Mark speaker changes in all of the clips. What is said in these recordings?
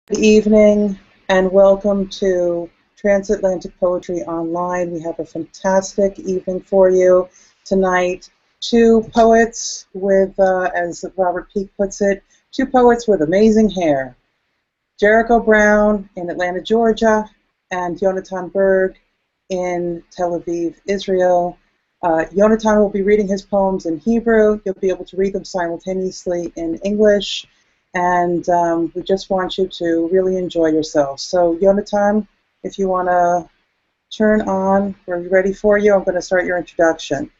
Speaker 1: Good evening and welcome to Transatlantic Poetry Online. We have a fantastic evening for you tonight. Two poets with, as Robert Peake puts it, two poets with amazing hair. Jericho Brown in Atlanta, Georgia, and Yonatan Berg in Tel Aviv, Israel. Yonatan will be reading his poems in Hebrew. You'll be able to read them simultaneously in English. And we just want you to really enjoy yourselves. So, Yonatan, if you want to turn on, we're ready for you. I'm going to start your introduction.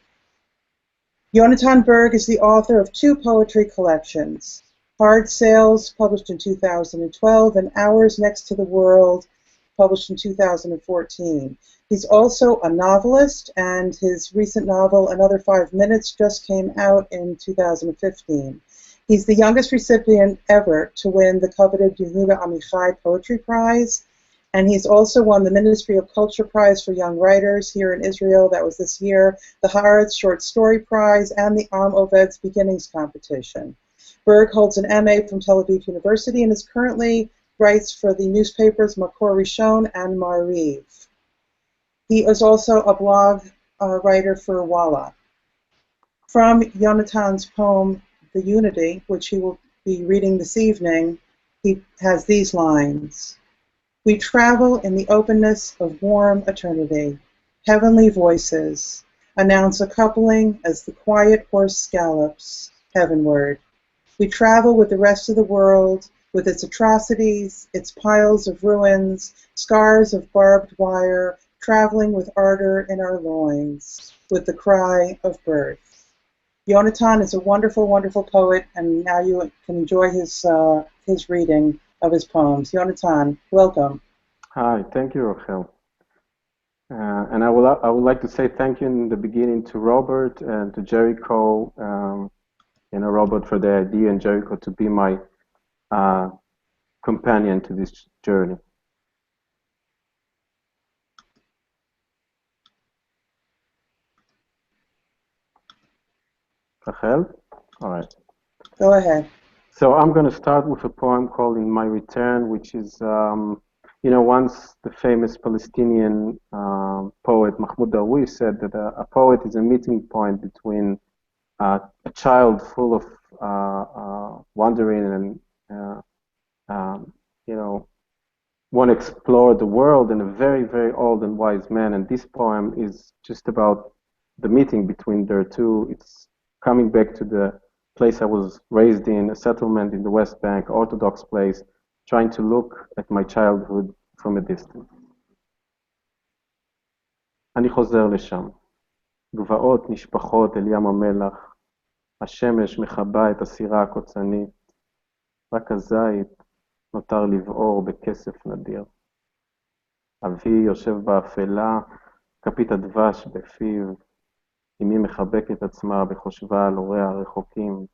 Speaker 1: Yonatan Berg is the author of two poetry collections, Hard Sales, published in 2012, and Hours Next to the World, published in 2014. He's also a novelist, and his recent novel, Another 5 Minutes, just came out in 2015. He's the youngest recipient ever to win the coveted Yehuda Amichai Poetry Prize, and he's also won the Ministry of Culture Prize for Young Writers here in Israel. That was this year, the Haaretz Short Story Prize, and the Am Oved's Beginnings Competition. Berg holds an MA from Tel Aviv University and is currently writes for the newspapers Makor Rishon and Maariv. He is also a blog writer for Walla. From Yonatan's poem, The Unity, which he will be reading this evening, he has these lines. We travel in the openness of warm eternity. Heavenly voices announce a coupling as the quiet horse scallops heavenward. We travel with the rest of the world, with its atrocities, its piles of ruins, scars of barbed wire, traveling with ardor in our loins, with the cry of birth. Yonatan is a wonderful, wonderful poet, and now you can enjoy his reading of his poems. Yonatan, welcome.
Speaker 2: Hi, thank you, Rachel. And I would like to say thank you in the beginning to Robert and to Jericho, Robert for the idea, and Jericho to be my companion to this journey. Rachel? All right.
Speaker 1: Go ahead.
Speaker 2: So I'm going to start with a poem called In My Return, which is, once the famous Palestinian poet Mahmoud Darwish said that a poet is a meeting point between a child full of wandering and, want to explore the world, and a very, very old and wise man. And this poem is just about the meeting between their two. It's coming back to the place I was raised in, a settlement in the West Bank, Orthodox place, trying to look at my childhood from a distance. אני חוזר לשם. גבעות נשפחות אל ים המלח, השמש מכבה את הסירה הקוצנית, רק הזית נותר לבעור בכסף נדיר. אבי יושב באפלה, כפית הדבש בפיו, אמי מחבקת עצמה בחושבה על הוריה הרחוקים.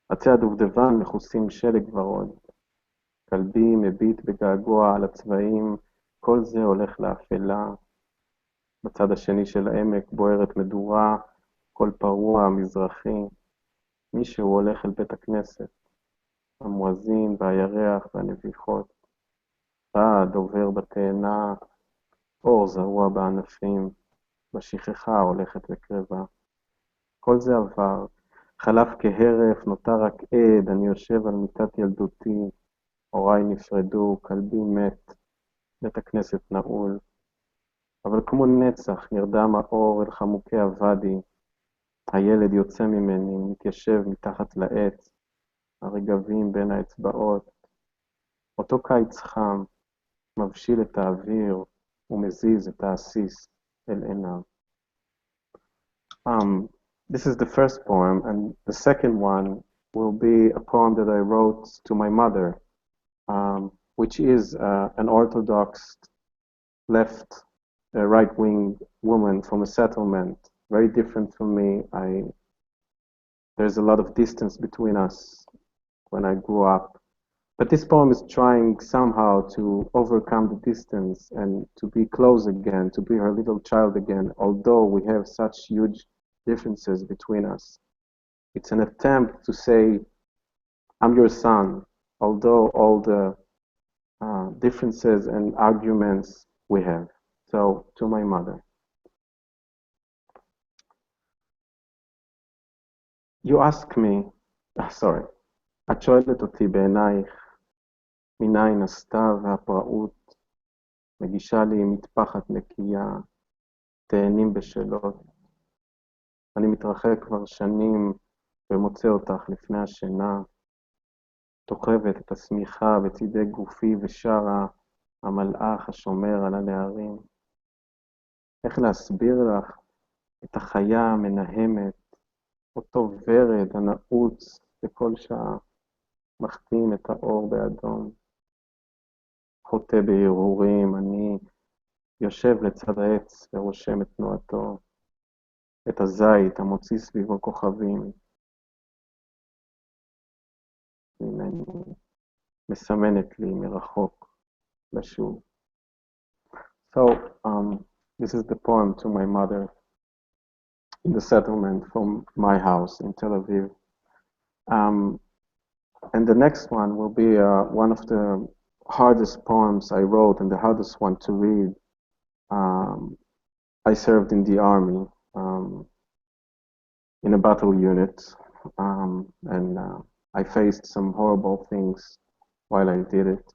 Speaker 2: עצי הדובדבן מכוסים שלג ורוד. כלבי מביט בגעגוע על הצבעים, כל זה הולך לאפלה. בצד השני של העמק בוערת מדורה, כל פרוע מזרחי. מישהו הולך אל בית הכנסת, המואזין והירח והנביחות. רעד עובר בתאנה, אור זרוע בענפים. בשכחה הולכת וקרבה. כל זה עבר, חלף כהרף, נותר רק עד, אני יושב על מיטת ילדותי, הוריי נפרדו, כלבי מת, בית הכנסת נעול. אבל כמו נצח נרדם האור אל חמוקי הוואדי, הילד יוצא ממני, מתיישב מתחת לעץ, הרגבים בין האצבעות. אותו קיץ חם, מבשיל את האוויר ומזיז את העסיס. This is the first poem, and the second one will be a poem that I wrote to my mother, which is an Orthodox left right-wing woman from a settlement, very different from me. There's a lot of distance between us when I grew up. But this poem is trying somehow to overcome the distance and to be close again, to be her little child again, although we have such huge differences between us. It's an attempt to say, I'm your son, although all the differences and arguments we have. So, to my mother. You ask me, sorry, את שואלת אותי בעינייך, מניין הסתיו והפראות, מגישה לי מטפחת נקייה, תאנים בשלות. אני מתרחק כבר שנים ומוצא אותך לפני השינה, תוכבת את השמיכה בצידי גופי ושרה המלאך השומר על הנערים. איך להסביר לך את החיה המנהמת, אותו ורד הנעוץ בכל שעה, מחתים את האור באדום. חוטא בהרהורים, אני יושב לצד העץ ורושם את תנועתו, את הזית המוציא סביבו כוכבים. והנה מסמנת לי מרחוק לשוב. So, this is the poem to my mother in the settlement from my house in Tel Aviv. And the next one will be one of the hardest poems I wrote and the hardest one to read. I served in the army in a battle unit, and I faced some horrible things while I did it.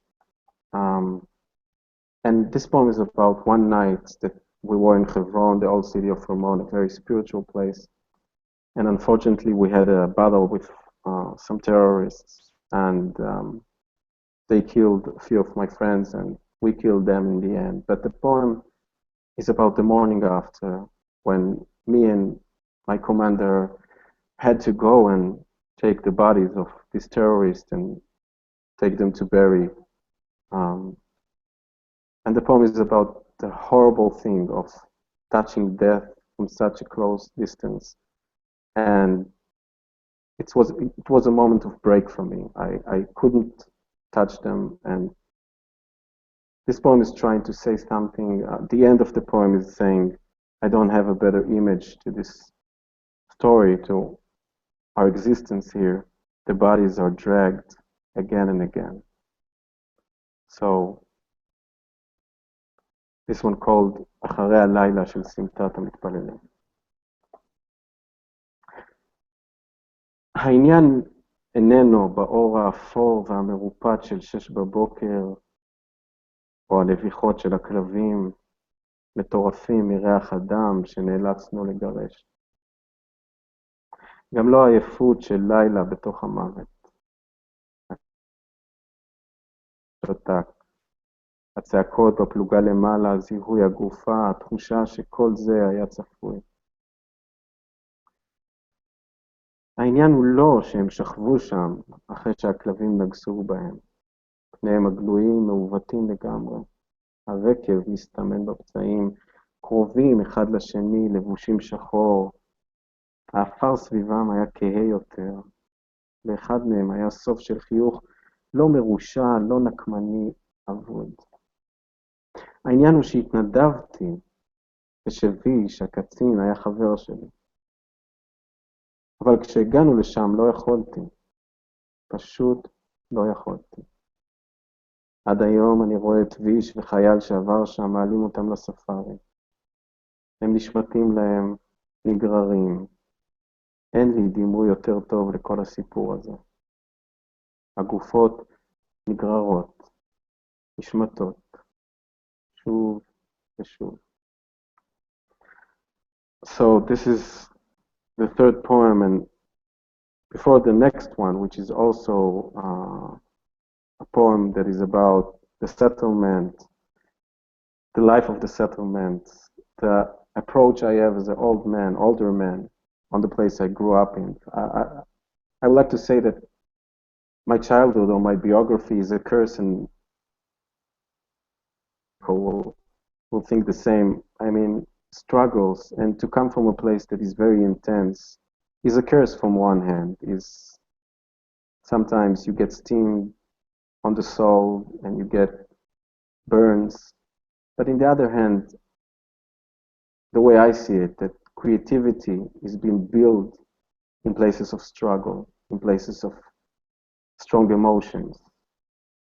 Speaker 2: And this poem is about one night that we were in Hebron, the old city of Ramon, a very spiritual place. And unfortunately, we had a battle with some terrorists, and they killed a few of my friends, and we killed them in the end. But the poem is about the morning after, when me and my commander had to go and take the bodies of these terrorists and take them to bury. And the poem is about the horrible thing of touching death from such a close distance. And it was a moment of break for me. I couldn't touch them, and this poem is trying to say something. The end of the poem is saying, I don't have a better image to this story, to our existence here. The bodies are dragged again and again. So, this one called אחרי הלילה של סמטת המתפללים. העניין איננו באור האפור והמרופט של 6 בבוקר, או הנביחות של הכלבים, מטורפים מריח הדם שנאלצנו לגרש. גם לא העייפות של לילה בתוך המוות. שתק. הצעקות בפלוגה למעלה, זיהוי הגופה, התחושה שכל זה היה צפוי. העניין הוא לא שהם שכבו שם אחרי שהכלבים נגסו בהם. פניהם הגלויים מעוותים לגמרי. הרקב מסתמן בפצעים, קרובים אחד לשני, לבושים שחור. האפר סביבם היה כהה יותר. לאחד מהם היה סוף של חיוך לא מרושע, לא נקמני, אבוד. העניין הוא שהתנדבתי, ושביש, הקצין, היה חבר שלי. אבל כשהגענו לשם לא יכולתי. פשוט לא יכולתי. עד היום אני רואה את ויש וחייל שעבר שם, מעלים אותם לספארי. הם נשמטים להם, נגררים. אין לי דימוי יותר טוב לכל הסיפור הזה. הגופות נגררות, נשמטות, שוב ושוב. So this is the third poem, and before the next one, which is also a poem that is about the settlement, the life of the settlement, the approach I have as an older man, on the place I grew up in. I would like to say that my childhood or my biography is a curse, and people will think the same. I mean, struggles, and to come from a place that is very intense is a curse from one hand. Is sometimes you get steam on the soul and you get burns, but in the other hand, the way I see it, that creativity is being built in places of struggle, in places of strong emotions.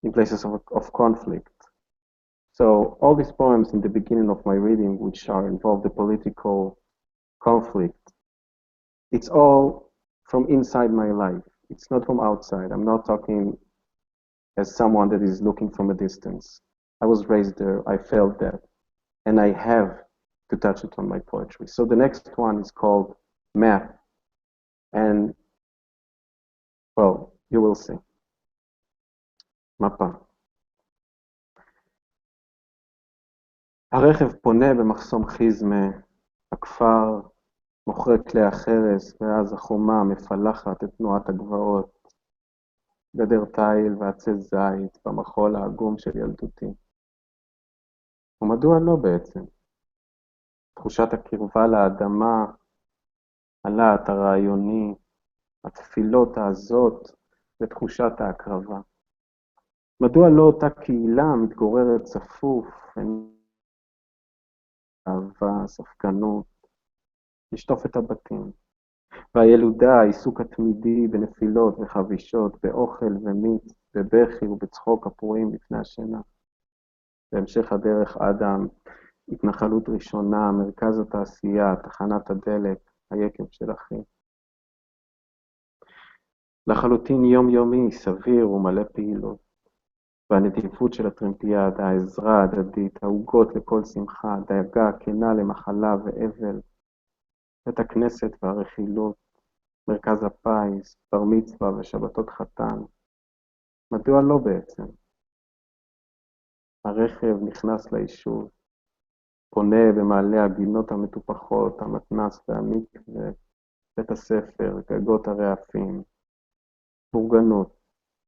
Speaker 2: in places of conflict. So all these poems in the beginning of my reading, which are involved the political conflict, it's all from inside my life. It's not from outside. I'm not talking as someone that is looking from a distance. I was raised there. I felt that. And I have to touch it on my poetry. So the next one is called Map. And, well, you will see. מפה. הרכב פונה במחסום חיזמה, הכפר מוכר כלי החרס, ואז החומה מפלחת את תנועת הגבעות, גדר תיל ועצי זית במחול העגום של ילדותי. ומדוע לא בעצם? תחושת הקרבה לאדמה, הלהט הרעיוני, התפילות העזות ותחושת ההקרבה. מדוע לא אותה קהילה מתגוררת צפוף, אהבה, ספקנות, לשטוף את הבתים, והילודה, העיסוק התמידי בנפילות וחבישות, באוכל ומיץ, בבכי ובצחוק הפרועים לפני השינה. בהמשך הדרך אדם, התנחלות ראשונה, מרכז התעשייה, תחנת הדלק, היקב של אחי. לחלוטין יומיומי, סביר ומלא פעילות. והנדיבות של הטרמפיאדה, העזרה ההדדית, העוגות לכל שמחה, דאגה כנה למחלה ואבל, בית הכנסת והרכילות, מרכז הפיס, בר מצווה ושבתות חתן. מדוע לא בעצם? הרכב נכנס ליישוב, פונה במעלה הגינות המטופחות, המתנ"ס והמקווה, בית הספר, גגות הרעפים, בורגנות,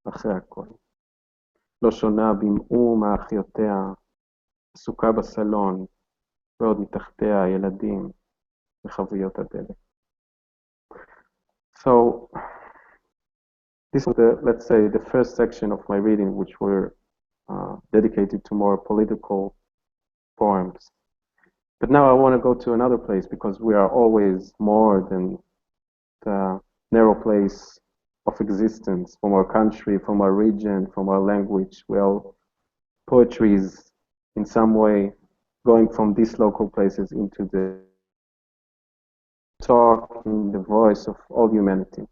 Speaker 2: אחרי הכל. לא שונה במאום מאחיותיה, עסוקה בסלון, ועוד מתחתיה ילדים וחביות הדלק. So, this was let's say, the first section of my reading, which were dedicated to more political poems. But now I want to go to another place, because we are always more than the narrow place of existence, from our country, from our region, from our language. Well, poetry is in some way going from these local places into the talk in the voice of all humanity.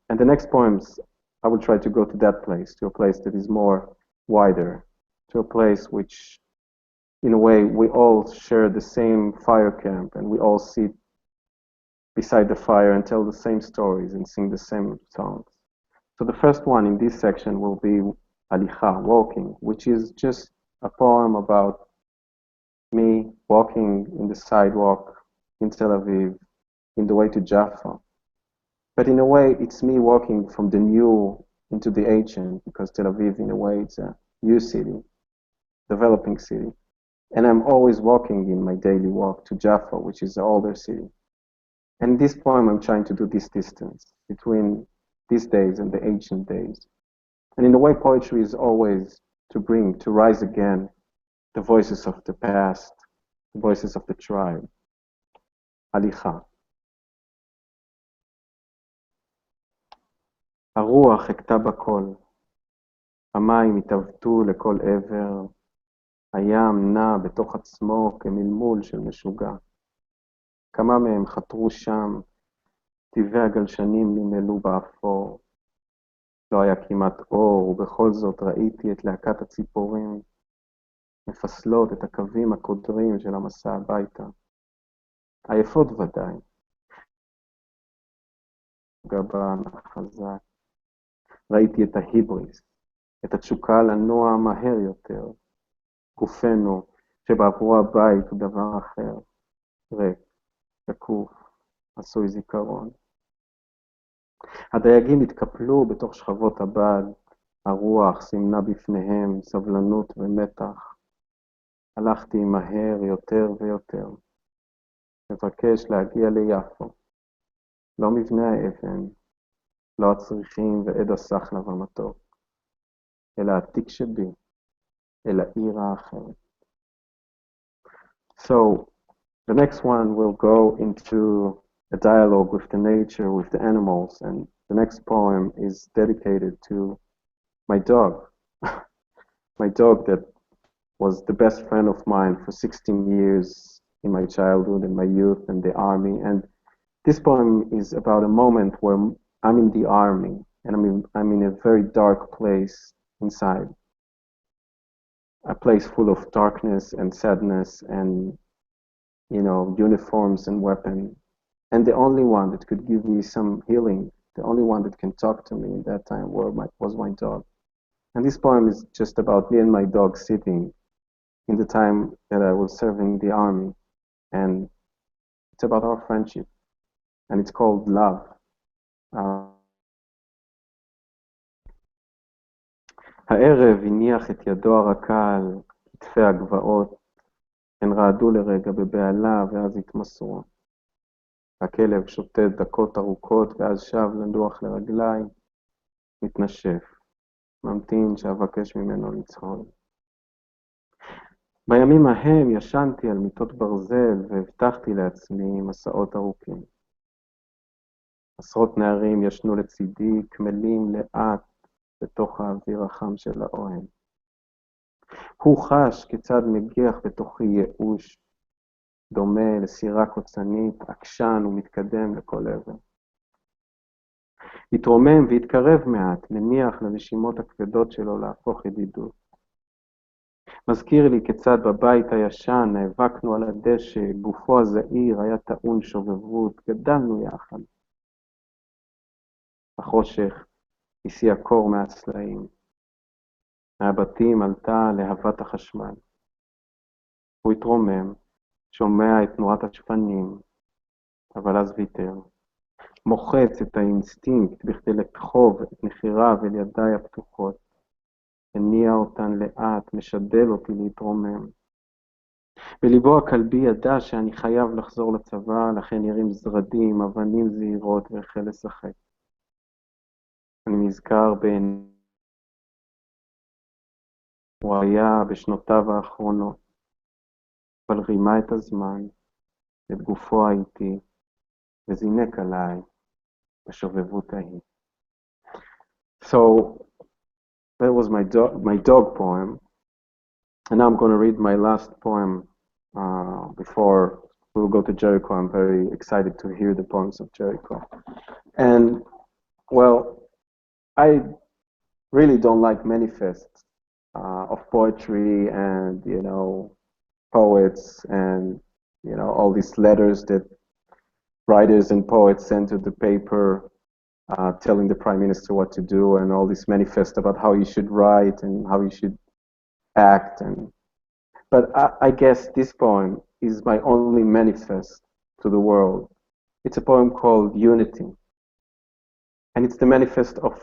Speaker 2: And the next poems, I will try to go to that place, to a place that is more wider, to a place which, in a way, we all share the same fire camp, and we all sit beside the fire and tell the same stories and sing the same songs. So the first one in this section will be Alicha, walking, which is just a poem about me walking in the sidewalk in Tel Aviv, in the way to Jaffa. But in a way, it's me walking from the new into the ancient, because Tel Aviv, in a way, it's a new city, developing city. And I'm always walking in my daily walk to Jaffa, which is the older city. And in this poem, I'm trying to do this distance between these days and the ancient days. And in a way, poetry is always to rise again, the voices of the past, the voices of the tribe. Alicha. הרוח הכתה בכל, המים התעוותו לכל עבר, הים נע בתוך עצמו כמלמול של משוגע. כמה מהם חתרו שם, טבעי הגלשנים נמלאו באפור. לא היה כמעט אור, ובכל זאת ראיתי את להקת הציפורים, מפסלות את הקווים הקודרים של המסע הביתה. עייפות ודאי. גבן החזק. ראיתי את ההיבריס, את התשוקה לנוע מהר יותר. גופנו, שבעבורו הבית הוא דבר אחר, ריק, שקוף, עשוי זיכרון. הדייגים התקפלו בתוך שכבות הבד, הרוח סימנה בפניהם סבלנות ומתח. הלכתי מהר יותר ויותר, מבקש להגיע ליפו, לא מבנה האבן, לא הצריחים ועד הסחלב המתוק, אלא העתיק שבי, אל העיר האחרת. So, the next one will go into a dialogue with the nature, with the animals, and the next poem is dedicated to my dog, my dog that was the best friend of mine for 16 years in my childhood and my youth and the army. And this poem is about a moment where I'm in the army and I'm in a very dark place inside, a place full of darkness and sadness and, uniforms and weapons. And the only one that could give me some healing, the only one that can talk to me in that time was my dog. And this poem is just about me and my dog sitting in the time that I was serving the army. And it's about our friendship. And it's called Love. הערב הניח את ידו הרכה על כתפי הגבעות, הן רעדו לרגע בבהלה ואז התמסרו. הכלב שוטט דקות ארוכות ואז שב לנוח לרגליים, מתנשף, ממתין שאבקש ממנו לצחול. בימים ההם ישנתי על מיטות ברזל והבטחתי לעצמי מסעות ארוכים. עשרות נערים ישנו לצידי, כמלים לאט בתוך האוויר החם של האוהל. הוא חש כיצד מגיח בתוכי ייאוש, דומה לסירה קוצנית, עקשן ומתקדם לכל עבר. התרומם והתקרב מעט, מניח לנשימות הכבדות שלו להפוך ידידות. מזכיר לי כיצד בבית הישן נאבקנו על הדשא, גופו הזעיר היה טעון שובבות, גדלנו יחד. החושך הסיע קור מהסלעים. מהבתים עלתה להבת החשמל. הוא התרומם, שומע את תנועת השפנים, אבל אז ויתר. מוחץ את האינסטינקט בכדי לדחוב את נחיריו אל ידיי הפתוחות. הניע אותן לאט, משדל אותי להתרומם. בליבו הכלבי ידע שאני חייב לחזור לצבא, לכן הרים זרדים, אבנים זהירות והחל לשחק. אני נזכר הוא היה בשנותיו האחרונות, אבל רימה את הזמן, את גופו האיטי, וזינק עליי בשובבות ההיא. So, that was my dog poem. And now I'm going to read my last poem before we'll go to Jericho. I'm very excited to hear the poems of Jericho. And, well, I really don't like manifests of poetry and, poets and, all these letters that writers and poets send to the paper telling the prime minister what to do, and all this manifest about how you should write and how you should act. But I guess this poem is my only manifest to the world. It's a poem called Unity. And it's the manifest of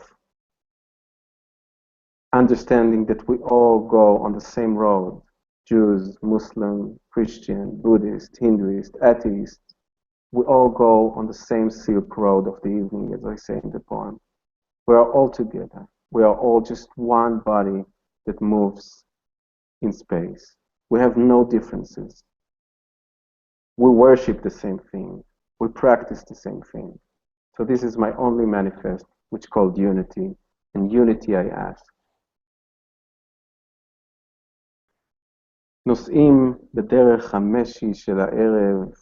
Speaker 2: understanding that we all go on the same road. Jews, Muslim, Christian, Buddhist, Hinduist, atheist. We all go on the same silk road of the evening, as I say in the poem. We are all together. We are all just one body that moves in space. We have no differences. We worship the same thing. We practice the same thing. So this is my only manifest, which is called Unity. And Unity I ask. נוסעים בדרך המשי של הערב,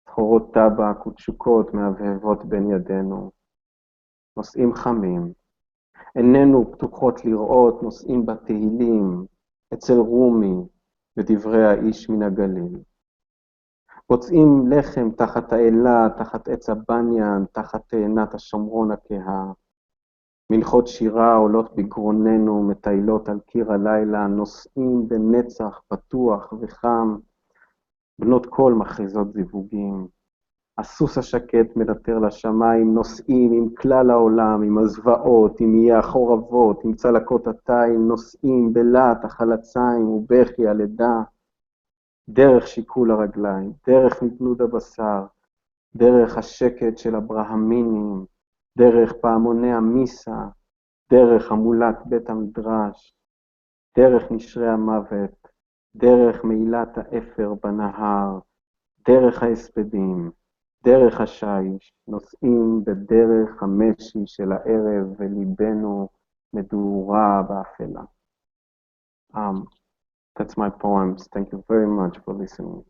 Speaker 2: סחורות טבק ותשוקות מהבהבות בין ידינו. נוסעים חמים, עינינו פתוחות לראות, נוסעים בתהילים, אצל רומי ודברי האיש מן הגליל. פוצעים לחם תחת האלה, תחת עץ הבניין, תחת תאנת השומרון הכהה. מנחות שירה עולות בגרוננו, מטיילות על קיר הלילה, נוסעים בנצח פתוח וחם, בנות קול מכריזות זיווגים. הסוס השקט מלטר לשמיים, נוסעים עם כלל העולם, עם הזוועות, עם איי החורבות, עם צלקות התיים, נוסעים בלהט החלציים ובכי הלידה, דרך שיקול הרגליים, דרך נדנוד הבשר, דרך השקט של הברהמינים, דרך פעמוני המיסה, דרך המולת בית המדרש, דרך נשרי המוות, דרך מעילת האפר בנהר, דרך ההספדים, דרך השיש, נוסעים בדרך המשי של הערב וליבנו מדורה באפלה. That's my poems. Thank you very much for listening.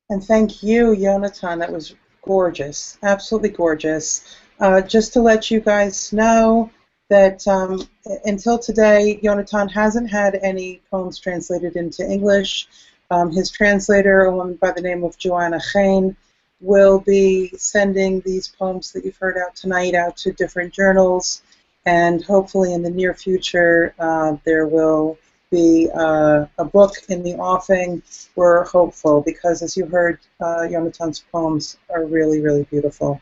Speaker 1: And thank you, Yonatan. That was gorgeous, absolutely gorgeous. Just to let you guys know that until today, Yonatan hasn't had any poems translated into English. His translator, a woman by the name of Joanna Chain, will be sending these poems that you've heard out tonight out to different journals, and hopefully in the near future there will be a book in the offing. We're hopeful because, as you heard, Yonatan's poems are really, really beautiful.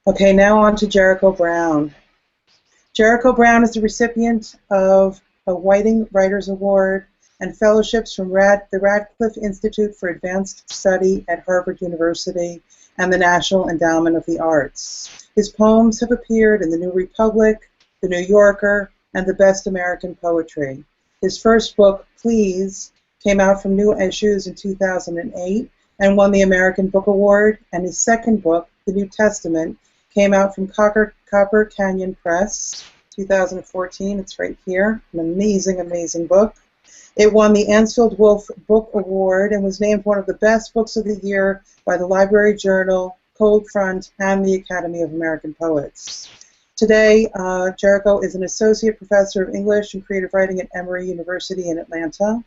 Speaker 1: Okay, now on to Jericho Brown. Jericho Brown is the recipient of a Whiting Writers Award and fellowships from the Radcliffe Institute for Advanced Study at Harvard University and the National Endowment of the Arts. His poems have appeared in the New Republic, the New Yorker, and the Best American Poetry. His first book, Please, came out from New Issues in 2008 and won the American Book Award, and his second book, The New Testament, came out from Copper Canyon Press, 2014. It's right here. An amazing, amazing book. It won the Ansfield Wolf Book Award and was named one of the best books of the year by the Library Journal, Cold Front, and the Academy of American Poets. Today, Jericho is an associate professor of English and creative writing at Emory University in Atlanta.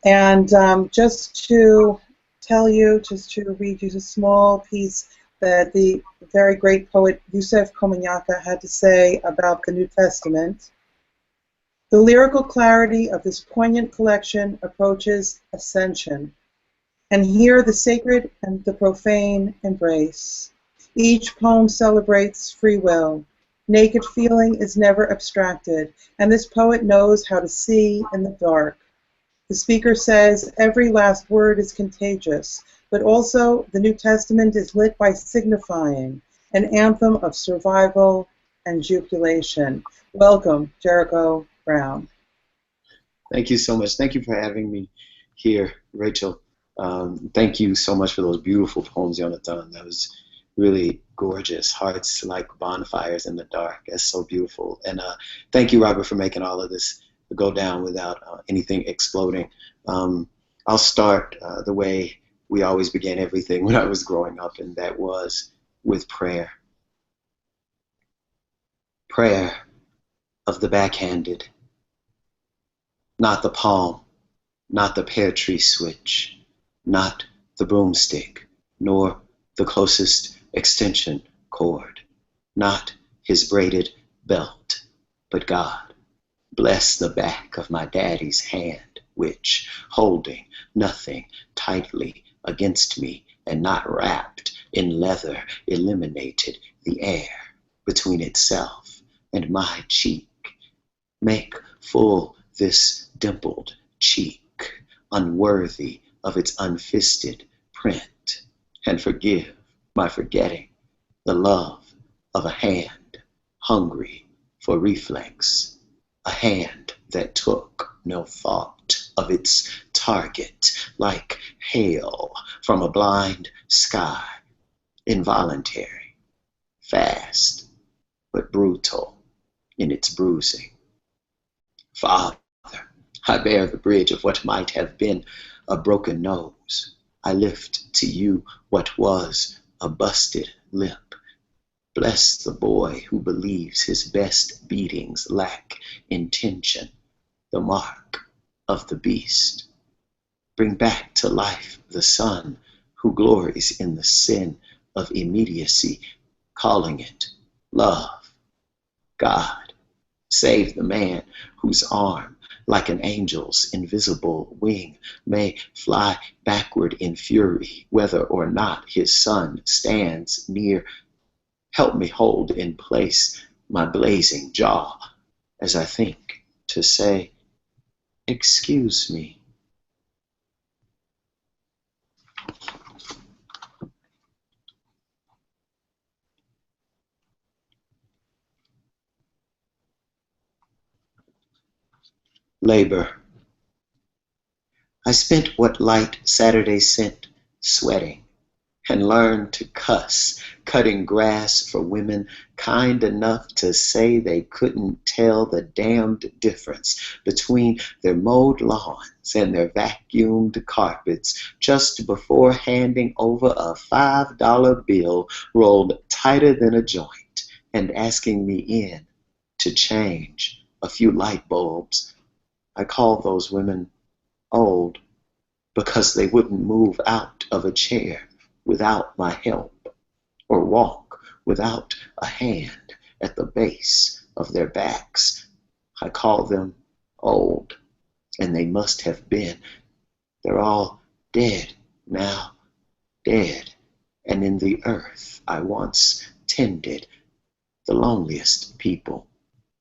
Speaker 1: And just to tell you, just to read you a small piece that the very great poet Yusef Komunyakaa had to say about the New Testament. The lyrical clarity of this poignant collection approaches ascension, and here the sacred and the profane embrace. Each poem celebrates free will. Naked feeling is never abstracted, and this poet knows how to see in the dark. The speaker says every last word is contagious, but also the New Testament is lit by signifying, an anthem of survival and jubilation. Welcome, Jericho Brown.
Speaker 3: Thank you so much. Thank you for having me here, Rachel. Thank you so much for those beautiful poems, Yonatan. That was really gorgeous. Hearts like bonfires in the dark. That's so beautiful. And thank you, Robert, for making all of this go down without anything exploding. I'll start the way we always began everything when I was growing up, and that was with prayer. Prayer of the backhanded, not the palm, not the pear tree switch, not the broomstick, nor the closest extension cord, not his braided belt, but God. Bless the back of my daddy's hand, which, holding nothing tightly against me and not wrapped in leather, eliminated the air between itself and my cheek. Make full this dimpled cheek, unworthy of its unfisted print, and forgive my forgetting the love of a hand hungry for reflex. A hand that took no thought of its target, like hail from a blind sky, involuntary, fast, but brutal in its bruising. Father, I bear the bridge of what might have been a broken nose. I lift to you what was a busted lip. Bless the boy who believes his best beatings lack intention, the mark of the beast. Bring back to life the son who glories in the sin of immediacy, calling it love. God, save the man whose arm, like an angel's invisible wing, may fly backward in fury, whether or not his son stands near. Help me hold in place my blazing jaw as I think to say, excuse me. Labor. I spent what light Saturday sent sweating, and learned to cuss, cutting grass for women kind enough to say they couldn't tell the damned difference between their mowed lawns and their vacuumed carpets just before handing over a $5 bill rolled tighter than a joint and asking me in to change a few light bulbs. I call those women old because they wouldn't move out of a chair without my help, or walk without a hand at the base of their backs. I call them old, and they must have been. They're all dead now, dead, and in the earth I once tended. The loneliest people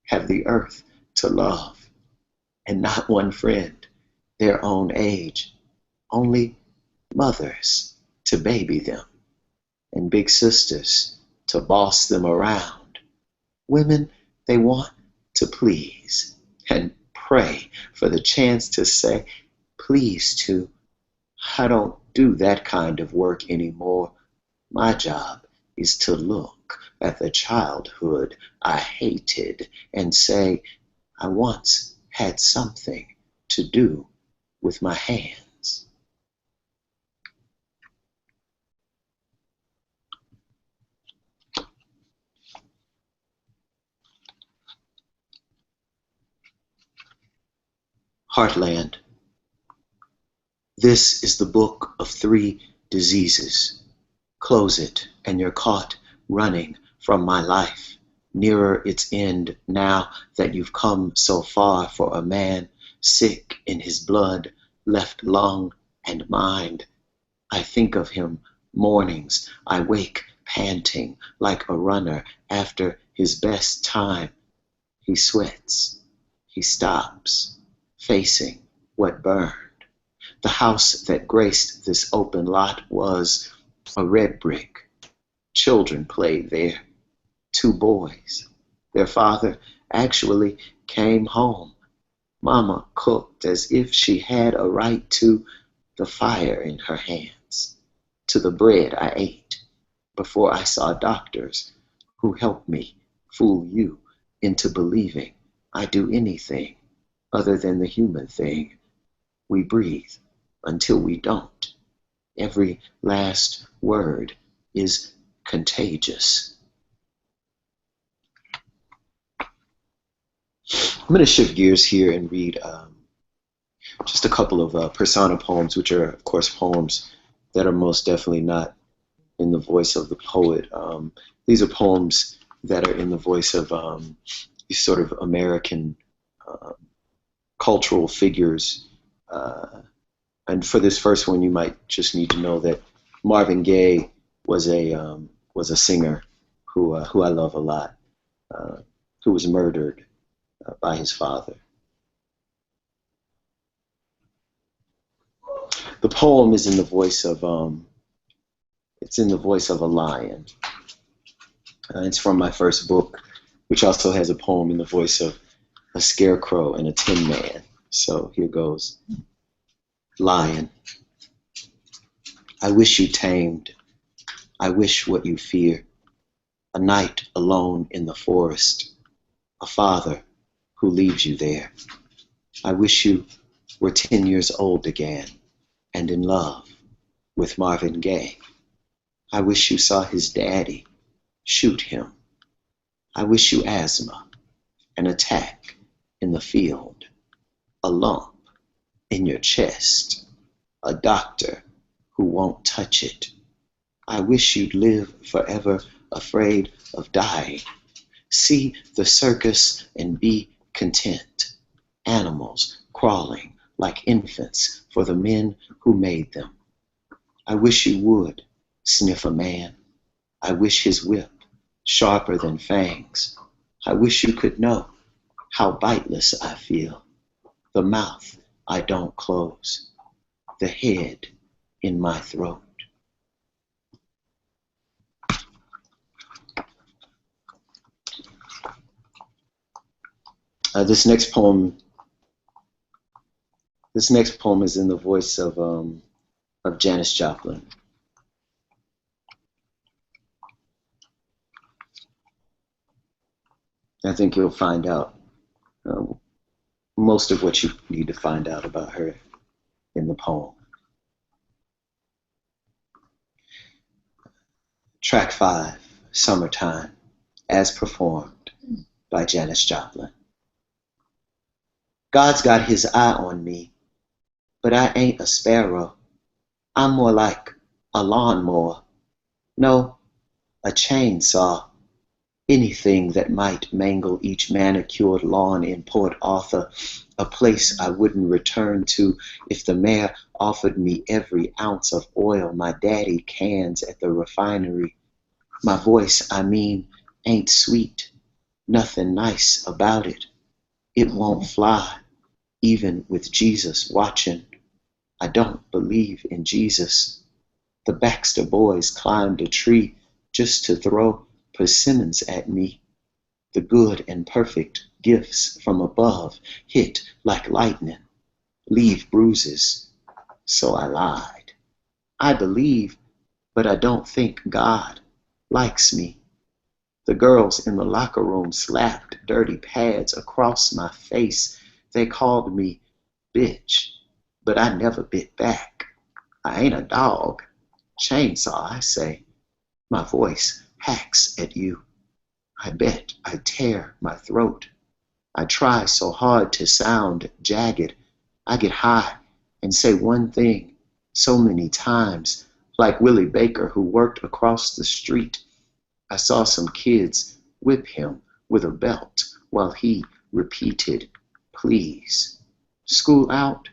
Speaker 3: have the earth to love, and not one friend their own age, only mothers to baby them, and big sisters to boss them around. Women they want to please, and pray for the chance to say please to. I don't do that kind of work anymore. My job is to look at the childhood I hated and say, I once had something to do with my hands. Heartland. This is the book of 3 diseases. Close it, and you're caught running from my life, nearer its end now that you've come so far for a man sick in his blood, left lung and mind. I think of him mornings. I wake panting like a runner after his best time. He sweats. He stops, facing what burned. The house that graced this open lot was a red brick. Children played there, 2 boys. Their father actually came home. Mama cooked as if she had a right to the fire in her hands, to the bread I ate before I saw doctors who helped me fool you into believing I do anything other than the human thing. We breathe until we don't. Every last word is contagious. I'm going to shift gears here and read just a couple of persona poems, which are, of course, poems that are most definitely not in the voice of the poet. These are poems that are in the voice of these sort of American cultural figures. And for this first one, you might just need to know that Marvin Gaye was a singer who I love a lot, who was murdered by his father. The poem is in the voice of a lion. It's from my first book, which also has a poem in the voice of a scarecrow and a tin man. So here goes. Lion. I wish you tamed. I wish what you fear. A night alone in the forest. A father who leaves you there. I wish you were 10 years old again and in love with Marvin Gaye. I wish you saw his daddy shoot him. I wish you asthma, an attack in the field, a lump in your chest, a doctor who won't touch it. I wish you'd live forever afraid of dying. See the circus and be content. Animals crawling like infants for the men who made them. I wish you would sniff a man. I wish his whip sharper than fangs. I wish you could know how biteless I feel. The mouth I don't close. The head in my throat. This next poem is in the voice of Janis Joplin. I think you'll find out most of what you need to find out about her in the poem. Track 5, Summertime, as performed by Janis Joplin. God's got his eye on me, but I ain't a sparrow. I'm more like a lawnmower. No, a chainsaw. Anything that might mangle each manicured lawn in Port Arthur, a place I wouldn't return to if the mayor offered me every ounce of oil my daddy cans at the refinery. My voice, I mean, ain't sweet. Nothing nice about it. It won't fly, even with Jesus watching. I don't believe in Jesus. The Baxter boys climbed a tree just to throw persimmons at me. The good and perfect gifts from above hit like lightning, leave bruises. So I lied. I believe, but I don't think God likes me. The girls in the locker room slapped dirty pads across my face. They called me bitch, but I never bit back. I ain't a dog. Chainsaw, I say. My voice hacks at you. I bet I tear my throat. I try so hard to sound jagged. I get high and say one thing so many times, like Willie Baker, who worked across the street. I saw some kids whip him with a belt while he repeated, please. School out,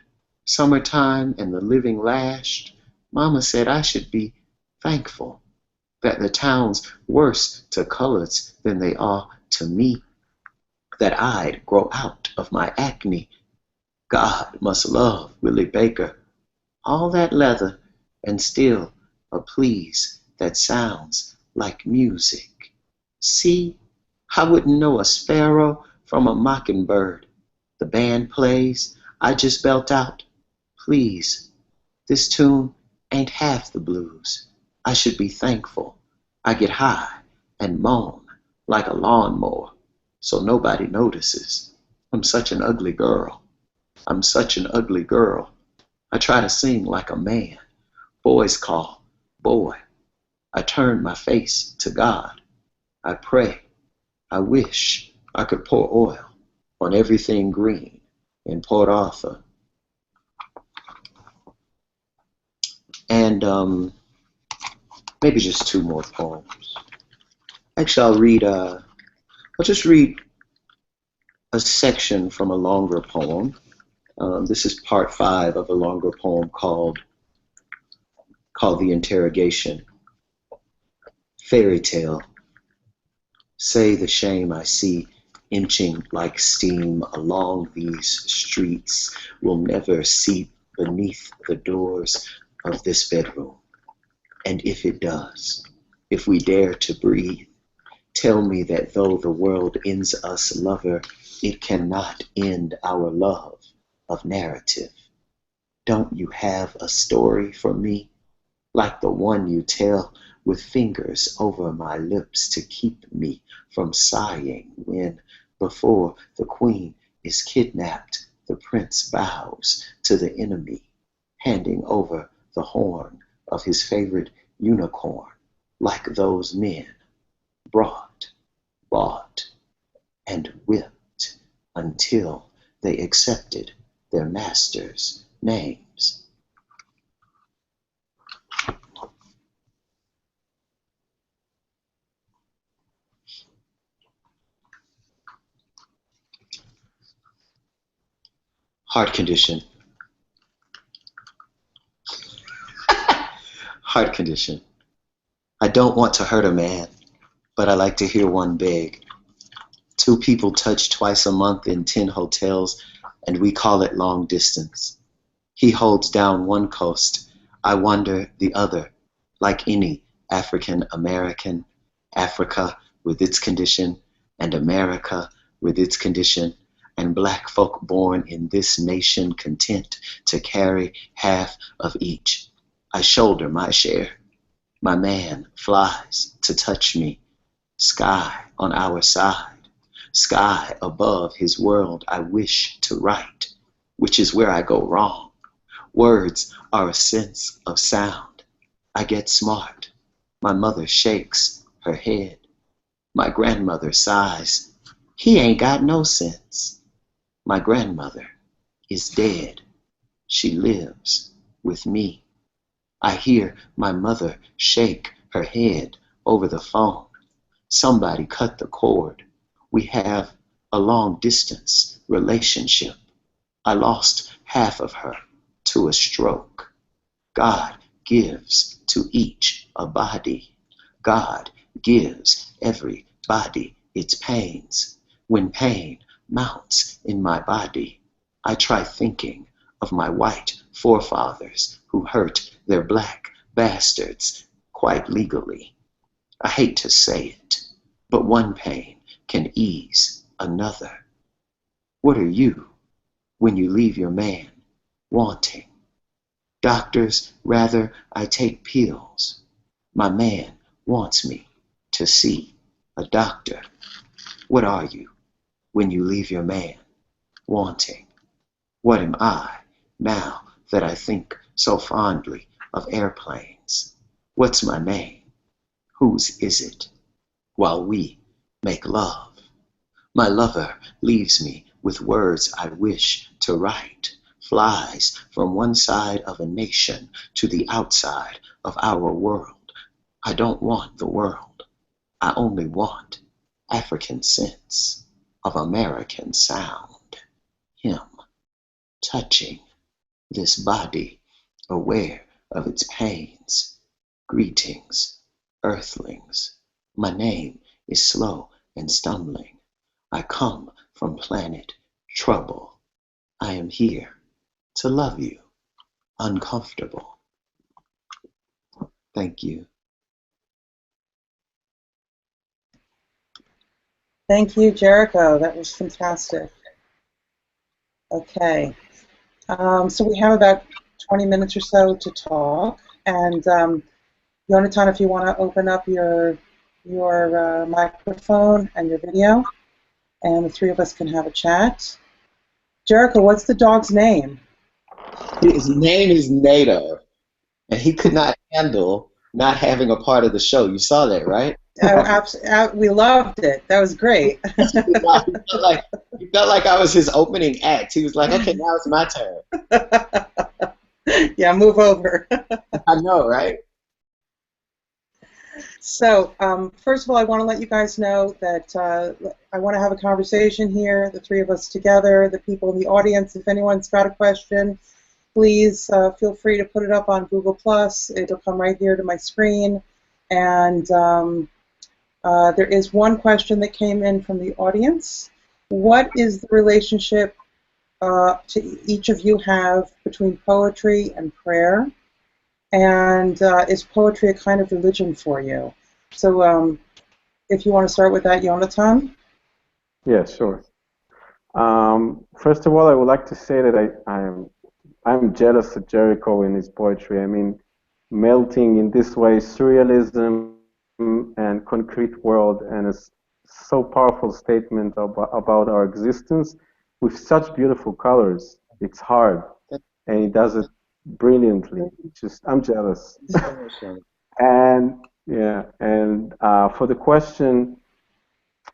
Speaker 3: summertime, and the living lashed. Mama said I should be thankful that the town's worse to coloreds than they are to me, that I'd grow out of my acne. God must love Willie Baker. All that leather and still a please that sounds like music. See, I wouldn't know a sparrow from a mockingbird. The band plays, I just belt out, please. This tune ain't half the blues. I should be thankful. I get high and moan like a lawnmower so nobody notices. I'm such an ugly girl. I'm such an ugly girl. I try to sing like a man. Boys call, boy. I turn my face to God. I pray. I wish I could pour oil on everything green in Port Arthur. And maybe just 2 more poems. Actually, I'll just read a section from a longer poem. This is part 5 of a longer poem called The Interrogation. Fairy tale. Say the shame I see inching like steam along these streets will never seep beneath the doors of this bedroom. And if it does, if we dare to breathe, tell me that though the world ends us lover, it cannot end our love of narrative. Don't you have a story for me, like the one you tell with fingers over my lips to keep me from sighing when, before the queen is kidnapped, the prince bows to the enemy, handing over the horn of his favorite unicorn, like those men brought, bought, and whipped until they accepted their master's names. Heart condition. Heart condition. I don't want to hurt a man, but I like to hear one beg. 2 people touch twice a month in 10 hotels, and we call it long distance. He holds down one coast, I wander the other, like any African American, Africa with its condition, and America with its condition, and black folk born in this nation content to carry half of each. I shoulder my share. My man flies to touch me, sky on our side, Sky above his world I wish to write, which is where I go wrong. Words are a sense of sound. I get smart. My mother shakes her head. My grandmother sighs. He ain't got no sense. My grandmother is dead. She lives with me. I hear my mother shake her head over the phone. Somebody cut the cord. We have a long distance relationship. I lost half of her to a stroke. God gives to each a body. God gives every body its pains. When pain mounts in my body, I try thinking of my white forefathers who hurt their black bastards quite legally. I hate to say it, but one pain can ease another. What are you when you leave your man wanting? Doctors rather I take pills. My man wants me to see a doctor. What are you when you leave your man wanting? What am I now that I think so fondly of airplanes? What's my name? Whose is it? While we make love, my lover leaves me with words I wish to write, flies from one side of a nation to the outside of our world. I don't want the world. I only want African sense of American sound. Him touching this body, aware of its pains. Greetings, earthlings. My name is slow and stumbling. I come from planet Trouble. I am here to love you, uncomfortable. Thank you.
Speaker 1: Thank you, Jericho. That was fantastic. Okay. So we have about 20 minutes or so to talk. And Yonatan, if you want to open up your microphone and your video, and the three of us can have a chat. Jericho, what's the dog's name?
Speaker 3: His name is Nato, and he could not handle not having a part of the show. You saw that, right?
Speaker 1: We loved it. That was great.
Speaker 3: He felt like I was his opening act. He was like, okay, now it's my turn.
Speaker 1: Yeah, move over.
Speaker 3: I know, right?
Speaker 1: So, first of all, I want to let you guys know that I want to have a conversation here, the three of us together, the people in the audience. If anyone's got a question, please feel free to put it up on Google+. It'll come right here to my screen. And there is one question that came in from the audience. What is the relationship to each of you have between poetry and prayer? And is poetry a kind of religion for you? So if you want to start with that, Yonatan?
Speaker 2: Yeah, sure. First of all, I would like to say that I'm jealous of Jericho in his poetry. I mean, melting in this way surrealism and concrete world, and a so powerful statement about our existence with such beautiful colors. It's hard, and he does it brilliantly. I'm jealous. And yeah, and for the question,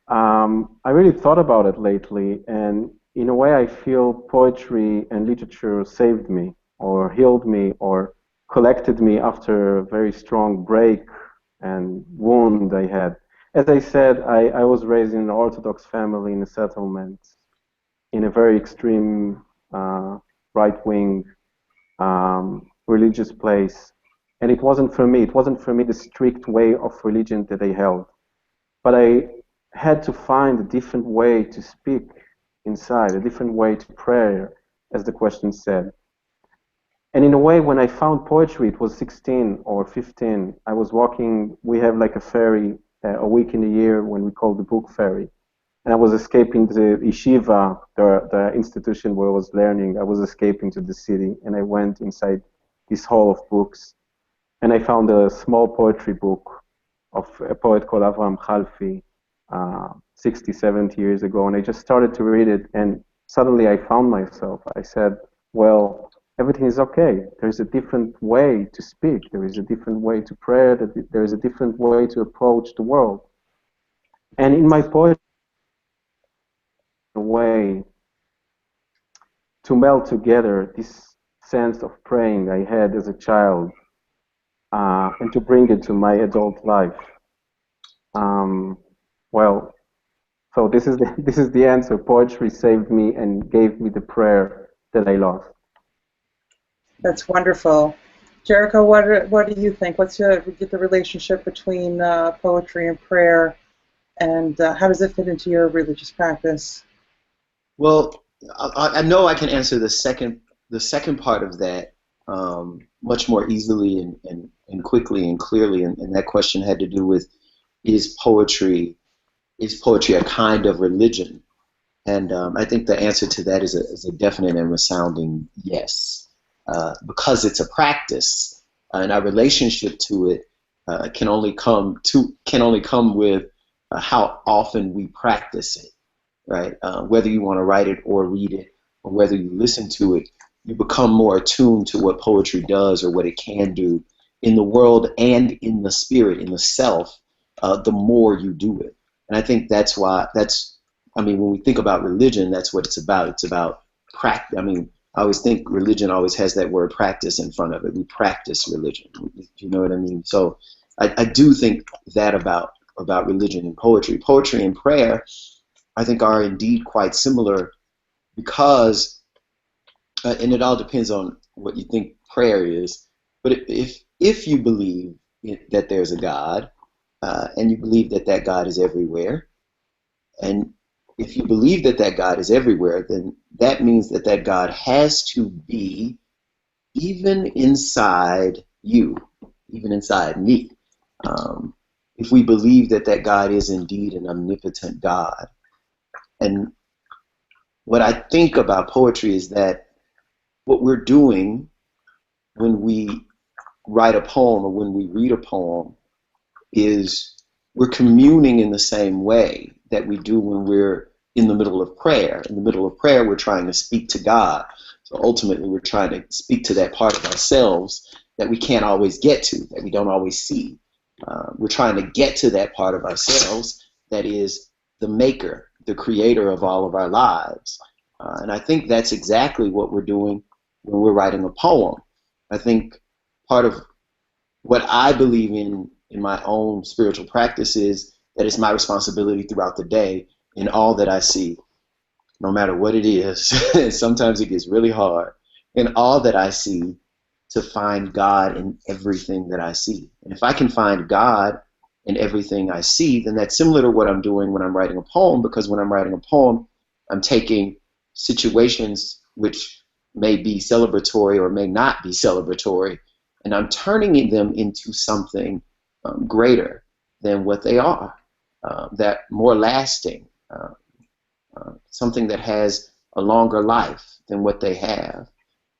Speaker 2: I really thought about it lately, and in a way I feel poetry and literature saved me, or healed me, or collected me after a very strong break and wound I had. As I said, I was raised in an Orthodox family in a settlement, in a very extreme right-wing religious place. And it wasn't for me. It wasn't for me the strict way of religion that I held. But I had to find a different way to speak inside, a different way to pray, as the question said. And in a way, when I found poetry, it was 16 or 15. I was walking, we have like a ferry a week in a year when we call the book ferry. And I was escaping the yeshiva, the institution where I was learning. I was escaping to the city, and I went inside this hall of books. And I found a small poetry book of a poet called Avraham Khalfi, 60, 70 years ago, and I just started to read it, and suddenly I found myself. I said, well, everything is okay. There's a different way to speak. There is a different way to pray. There is a different way to approach the world. And in my poetry, a way to meld together this sense of praying I had as a child and to bring it to my adult life. Well, so this is the answer. Poetry saved me and gave me the prayer that I lost.
Speaker 1: That's wonderful. Jericho, what do you think? What's the relationship between poetry and prayer, and how does it fit into your religious practice?
Speaker 3: Well, I know I can answer the second part of that much more easily and quickly and clearly, and that question had to do with is poetry a kind of religion? And I think the answer to that is a definite and resounding yes, because it's a practice, and our relationship to it can only come with how often we practice it, right? Whether you want to write it or read it, or whether you listen to it, you become more attuned to what poetry does or what it can do in the world and in the spirit, in the self, the more you do it. And I think when we think about religion, that's what it's about. It's about practice. I always think religion always has that word practice in front of it. We practice religion. You know what I mean? So I do think that about religion and poetry. Poetry and prayer, I think, are indeed quite similar because, and it all depends on what you think prayer is, but if you believe that there's a God, and you believe that God is everywhere, and if you believe that God is everywhere, then that means that God has to be even inside you, even inside me. If we believe that God is indeed an omnipotent God. And what I think about poetry is that what we're doing when we write a poem or when we read a poem is we're communing in the same way that we do when we're in the middle of prayer. In the middle of prayer, we're trying to speak to God. So ultimately, we're trying to speak to that part of ourselves that we can't always get to, that we don't always see. We're trying to get to that part of ourselves that is the maker, the creator of all of our lives. And I think that's exactly what we're doing when we're writing a poem. I think part of what I believe in my own spiritual practice is that it's my responsibility throughout the day in all that I see, no matter what it is. Sometimes it gets really hard. In all that I see, to find God in everything that I see. And if I can find God in everything I see, then that's similar to what I'm doing when I'm writing a poem, because when I'm writing a poem, I'm taking situations which may be celebratory or may not be celebratory, and I'm turning them into something greater than what they are, that more lasting, something that has a longer life than what they have.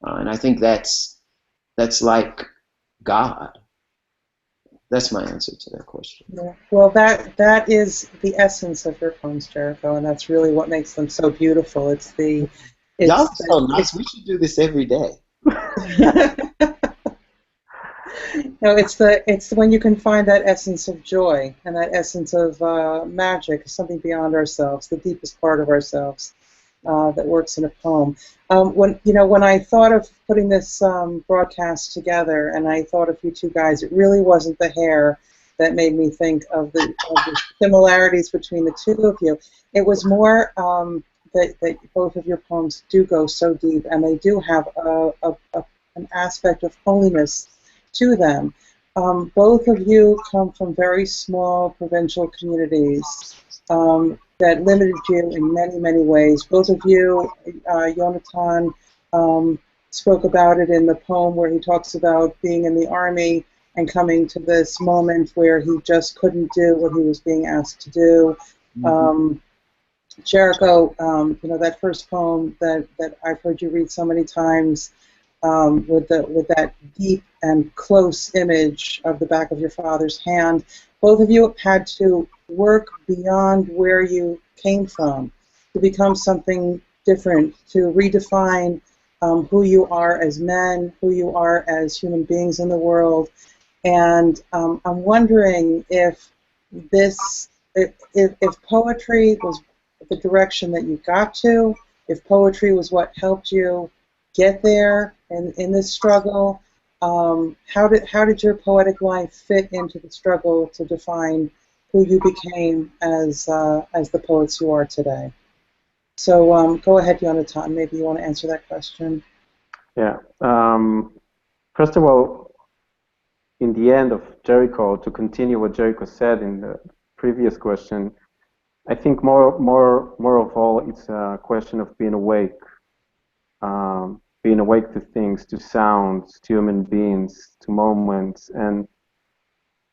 Speaker 3: And I think that's like God. That's my answer to that question.
Speaker 1: Yeah. Well, that is the essence of your poems, Jericho, and that's really what makes them so beautiful.
Speaker 3: Y'all are so nice. We should do this every day.
Speaker 1: No, it's when you can find that essence of joy and that essence of magic, something beyond ourselves, the deepest part of ourselves, that works in a poem. When I thought of putting this broadcast together, and I thought of you two guys, it really wasn't the hair that made me think of the similarities between the two of you. It was more that both of your poems do go so deep, and they do have an aspect of holiness to them. Both of you come from very small provincial communities that limited you in many, many ways. Both of you, Yonatan spoke about it in the poem where he talks about being in the army and coming to this moment where he just couldn't do what he was being asked to do. Mm-hmm. Jericho, that first poem that I've heard you read so many times, with that deep and close image of the back of your father's hand. Both of you had to work beyond where you came from to become something different, to redefine who you are as men, who you are as human beings in the world. And I'm wondering if if poetry was the direction that you got to, if poetry was what helped you get there in this struggle, how did your poetic life fit into the struggle to define who you became as the poets you are today? So go ahead, Yonatan. Maybe you want to answer that question.
Speaker 2: Yeah. First of all, in the end of Jericho, to continue what Jericho said in the previous question, I think more of all, it's a question of being awake. Being awake to things, to sounds, to human beings, to moments. And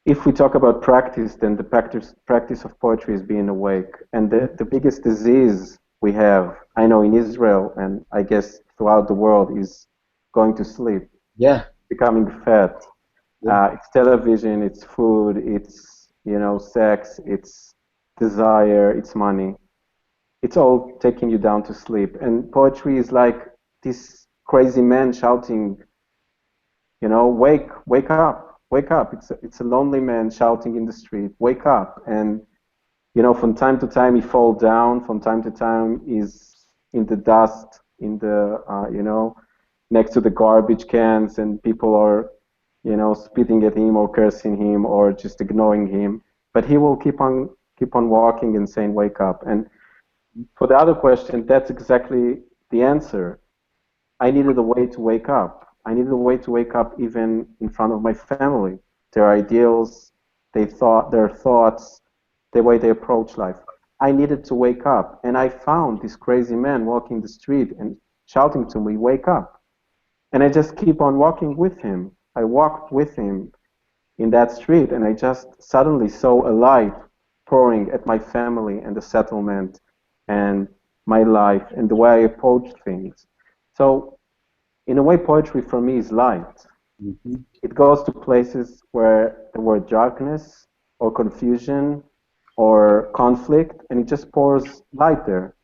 Speaker 2: if we talk about practice, then the practice of poetry is being awake. And the biggest disease we have, I know in Israel, and I guess throughout the world, is going to sleep.
Speaker 3: Yeah.
Speaker 2: Becoming fat.
Speaker 3: Yeah.
Speaker 2: It's television, it's food, it's, sex, it's desire, it's money. It's all taking you down to sleep. And poetry is like this crazy man shouting, wake up, wake up. It's a lonely man shouting in the street, wake up. And, from time to time he falls down, from time to time he's in the dust, in the, next to the garbage cans, and people are, spitting at him or cursing him or just ignoring him. But he will keep on walking and saying, wake up. And for the other question, that's exactly the answer. I needed a way to wake up. I needed a way to wake up even in front of my family. Their ideals, their thoughts, the way they approach life. I needed to wake up. And I found this crazy man walking the street and shouting to me, wake up. And I just keep on walking with him. I walked with him in that street, and I just suddenly saw a light pouring at my family and the settlement and my life and the way I approach things. So, in a way, poetry for me is light.
Speaker 3: Mm-hmm.
Speaker 2: It goes to places where there were darkness or confusion or conflict, and it just pours light there.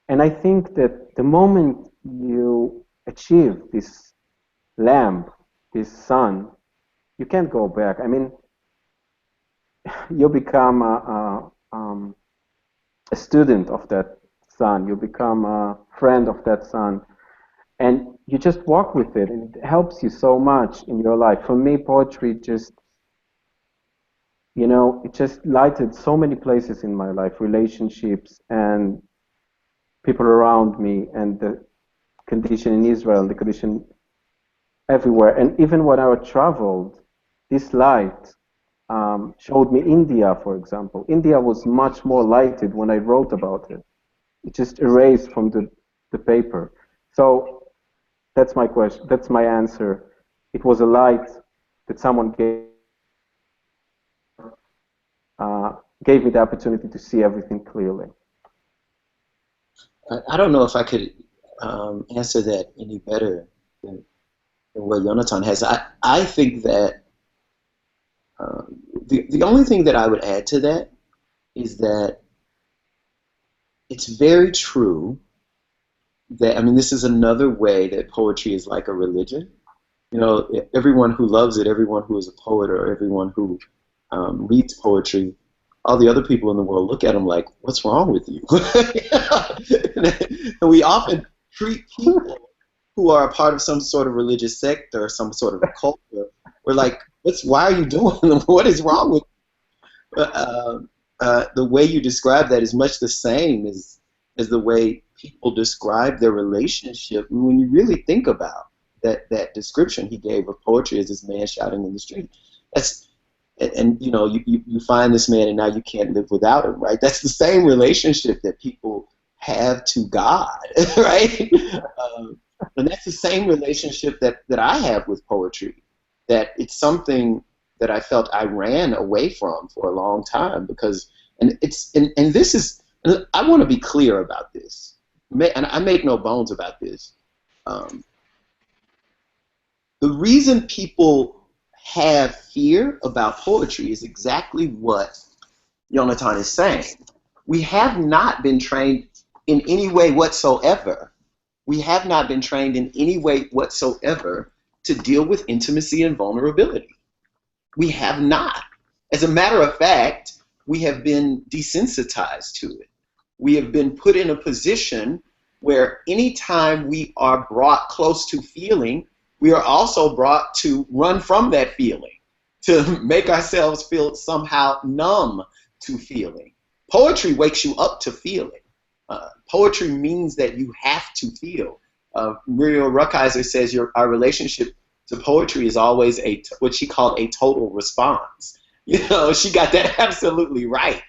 Speaker 2: And I think that the moment you achieve this lamp, this sun, you can't go back. I mean, you become a student of that sun. You become a friend of that sun. And you just walk with it, and it helps you so much in your life. For me, poetry just, it just lighted so many places in my life, relationships and people around me, and the condition in Israel, the condition everywhere. And even when I traveled, this light showed me India, for example. India was much more lighted when I wrote about it. It just erased from the paper. So that's my question. That's my answer. It was a light that someone gave me the opportunity to see everything clearly.
Speaker 3: I don't know if I could answer that any better than what Yonatan has. I think that the only thing that I would add to that is that it's very true that, I mean, this is another way that poetry is like a religion. Everyone who loves it, everyone who is a poet, or everyone who reads poetry, all the other people in the world look at them like, what's wrong with you? And we often treat people who are a part of some sort of religious sect or some sort of a culture, we're like, why are you doing them? What is wrong with you? The way you describe that is much the same as the way people describe their relationship. When you really think about that description he gave of poetry as this man shouting in the street, and you find this man and now you can't live without him, right? That's the same relationship that people have to God, right? And that's the same relationship that I have with poetry, that it's something that I felt I ran away from for a long time, because, and this is, I want to be clear about this, and I make no bones about this. The reason people have fear about poetry is exactly what Yonatan is saying. We have not been trained in any way whatsoever. We have not been trained in any way whatsoever to deal with intimacy and vulnerability. We have not. As a matter of fact, we have been desensitized to it. We have been put in a position where anytime we are brought close to feeling, we are also brought to run from that feeling, to make ourselves feel somehow numb to feeling. Poetry wakes you up to feeling. Poetry means that you have to feel. Muriel Rukeyser says our relationship to poetry is always what she called a total response. You know, she got that absolutely right.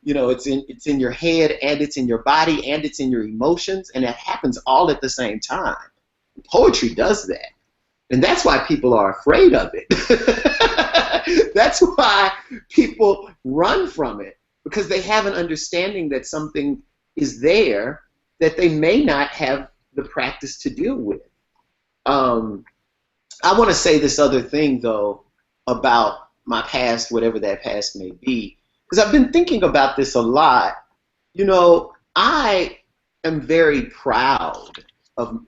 Speaker 3: You know, it's in your head, and it's in your body, and it's in your emotions, and it happens all at the same time. Poetry does that. And that's why people are afraid of it. That's why people run from it, because they have an understanding that something is there that they may not have the practice to deal with. I want to say this other thing, though, about my past, whatever that past may be, because I've been thinking about this a lot. You know, I am very proud of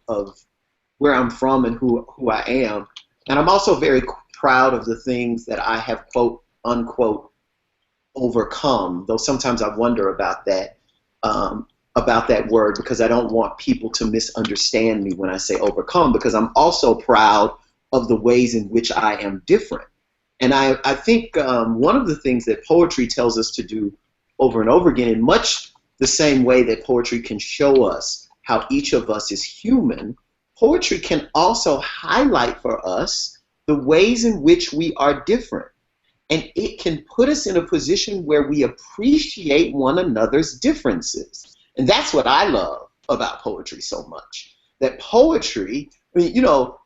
Speaker 3: where I'm from and who I am, and I'm also very proud of the things that I have, quote, unquote, overcome, though sometimes I wonder about that word, because I don't want people to misunderstand me when I say overcome, because I'm also proud of the ways in which I am different. And I think one of the things that poetry tells us to do over and over again, in much the same way that poetry can show us how each of us is human, poetry can also highlight for us the ways in which we are different. And it can put us in a position where we appreciate one another's differences. And that's what I love about poetry so much. That poetry, I mean, you know,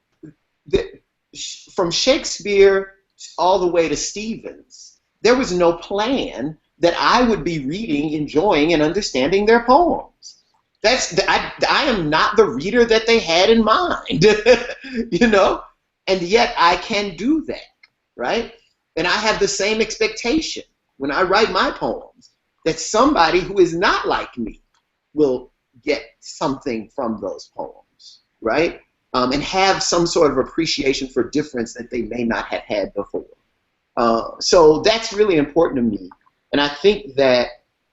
Speaker 3: from Shakespeare all the way to Stevens, there was no plan that I would be reading, enjoying, and understanding their poems. I am not the reader that they had in mind, you know, and yet I can do that, right? And I have the same expectation when I write my poems, that somebody who is not like me will get something from those poems, right? And have some sort of appreciation for difference that they may not have had before. So that's really important to me. And I think that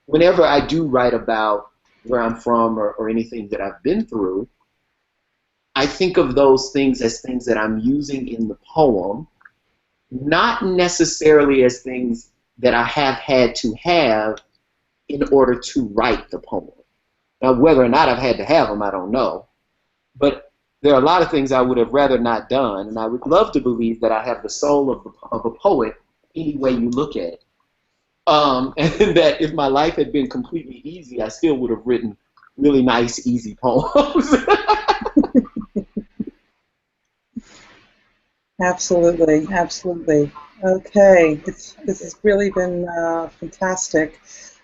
Speaker 3: whenever I do write about where I'm from or anything that I've been through, I think of those things as things that I'm using in the poem, not necessarily as things that I have had to have in order to write the poem. Now, whether or not I've had to have them, I don't know. But there are a lot of things I would have rather not done, and I would love to believe that I have the soul of a poet any way you look at it. And that if my life had been completely easy, I still would have written really nice, easy poems.
Speaker 1: Absolutely, absolutely. Okay, this has really been fantastic.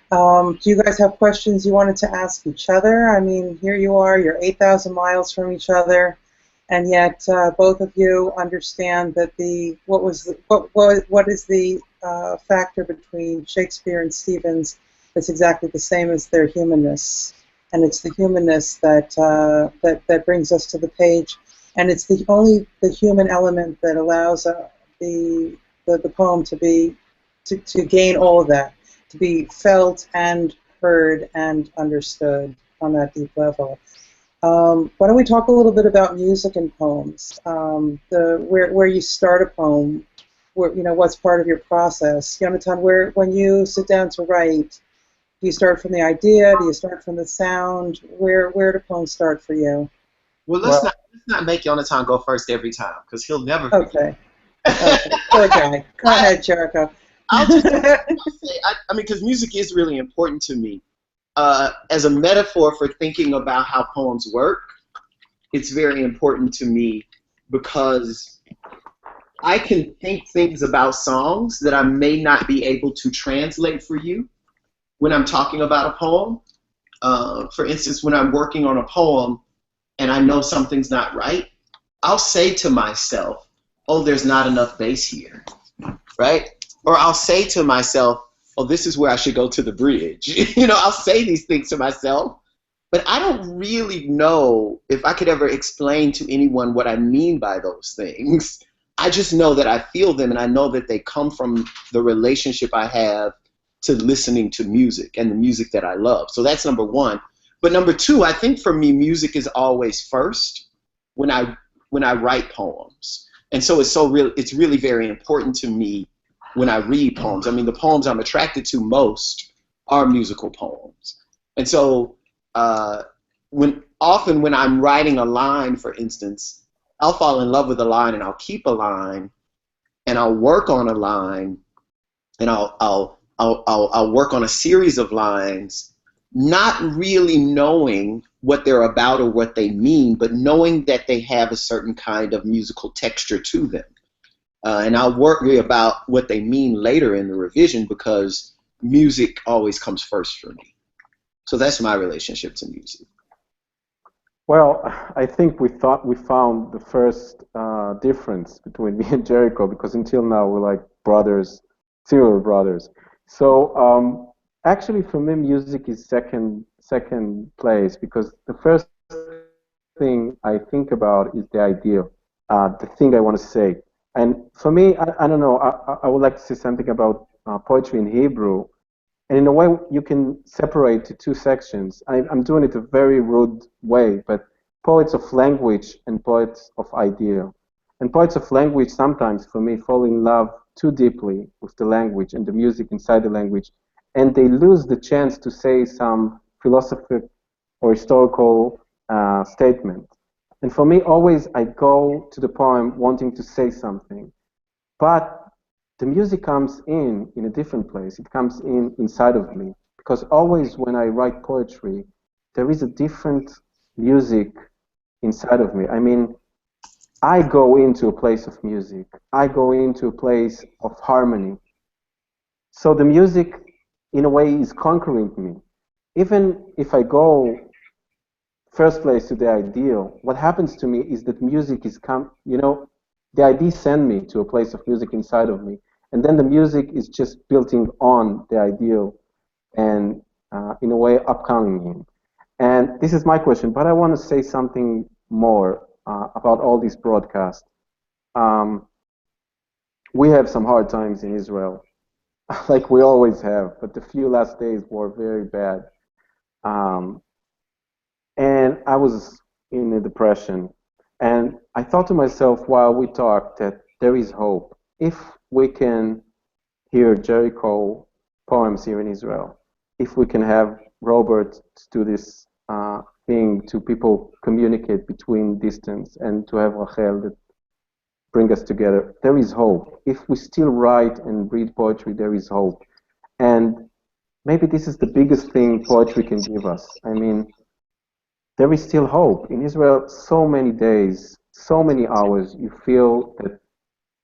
Speaker 1: Do you guys have questions you wanted to ask each other? I mean, here you are, you're 8,000 miles from each other, and yet both of you understand that what is the factor between Shakespeare and Stevens that's exactly the same as their humanness, and it's the humanness that that brings us to the page, and it's only the human element that allows the poem to gain all of that, to be felt and heard and understood on that deep level. Why don't we talk a little bit about music and poems? Where you start a poem, what's part of your process. Yonatan, when you sit down to write, do you start from the idea? Do you start from the sound? Where do poems start for you?
Speaker 3: Well, let's not make Yonatan go first every time, because he'll never forget.
Speaker 1: Okay. Poor guy. Go ahead, Jericho.
Speaker 3: I'll just say, I mean, because music is really important to me. As a metaphor for thinking about how poems work, it's very important to me because I can think things about songs that I may not be able to translate for you when I'm talking about a poem. For instance, when I'm working on a poem and I know something's not right, I'll say to myself, oh, there's not enough bass here, right? Or I'll say to myself, oh, this is where I should go to the bridge. You know, I'll say these things to myself, but I don't really know if I could ever explain to anyone what I mean by those things. I just know that I feel them, and I know that they come from the relationship I have to listening to music and the music that I love. So that's number one. But number two, I think for me, music is always first when I write poems. And so it's really very important to me when I read poems. I mean, the poems I'm attracted to most are musical poems. And so when I'm writing a line, for instance, I'll fall in love with a line and I'll keep a line and I'll work on a line and I'll work on a series of lines, not really knowing what they're about or what they mean, but knowing that they have a certain kind of musical texture to them. And I'll worry about what they mean later in the revision because music always comes first for me. So that's my relationship to music.
Speaker 2: Well, I think we thought we found the first difference between me and Jericho, because until now we're like brothers, serial brothers. So actually, for me, music is second place, because the first thing I think about is the idea, the thing I want to say. And for me, I don't know, I would like to say something about poetry in Hebrew. And in a way, you can separate to two sections. I'm doing it a very rude way, but poets of language and poets of idea. And poets of language sometimes, for me, fall in love too deeply with the language and the music inside the language, and they lose the chance to say some philosophic or historical statement. And for me, always I go to the poem wanting to say something, but the music comes in a different place. It comes inside of me, because always when I write poetry, there is a different music inside of me. I mean, I go into a place of music. I go into a place of harmony. So the music, in a way, is conquering me. Even if I go first place to the ideal, what happens to me is that music is the idea send me to a place of music inside of me. And then the music is just building on the ideal and, in a way, upcoming him. And this is my question, but I want to say something more about all these broadcasts. We have some hard times in Israel, like we always have, but the few last days were very bad. And I was in a depression. And I thought to myself while we talked that there is hope. If we can hear Jericho poems here in Israel, if we can have Robert do this thing to people communicate between distance, and to have Rachel that bring us together, there is hope. If we still write and read poetry, there is hope. And maybe this is the biggest thing poetry can give us. I mean, there is still hope. In Israel, so many days, so many hours, you feel that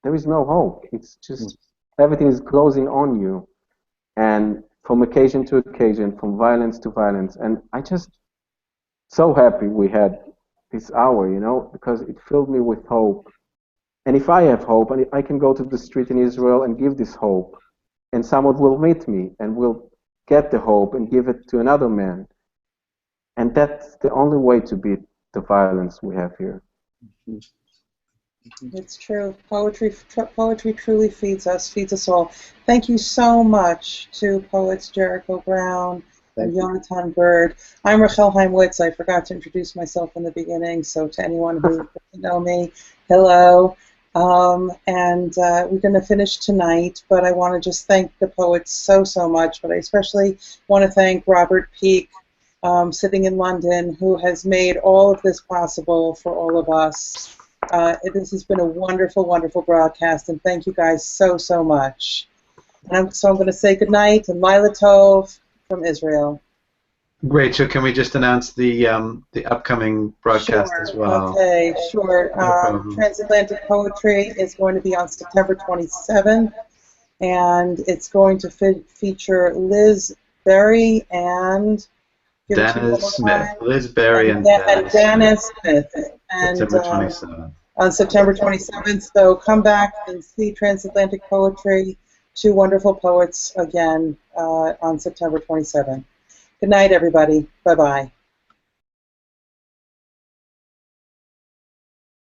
Speaker 2: there is no hope. It's just everything is closing on you, and from occasion to occasion, from violence to violence. And I just so happy we had this hour, because it filled me with hope. And if I have hope, and I can go to the street in Israel and give this hope, and someone will meet me and will get the hope and give it to another man. And that's the only way to beat the violence we have here.
Speaker 1: It's true. Poetry truly feeds us all. Thank you so much to poets Jericho Brown and Yonatan Berg. I'm Rachel Heimwitz. I forgot to introduce myself in the beginning, so to anyone who doesn't know me, hello. And we're going to finish tonight, but I want to just thank the poets so much. But I especially want to thank Robert Peake, sitting in London, who has made all of this possible for all of us. This has been a wonderful, wonderful broadcast, and thank you guys so much. And I'm going to say goodnight and Lila Tov from Israel.
Speaker 4: Great. So can we just announce the upcoming broadcast as well?
Speaker 1: Okay, sure. Transatlantic Poetry is going to be on September 27th, and it's going to feature Liz Berry and
Speaker 4: Dennis Smith. Liz Berry and
Speaker 1: Dennis Smith. And
Speaker 4: September 27th.
Speaker 1: on September 27th. So come back and see Transatlantic Poetry, two wonderful poets again on September 27th. Good night, everybody. Bye-bye.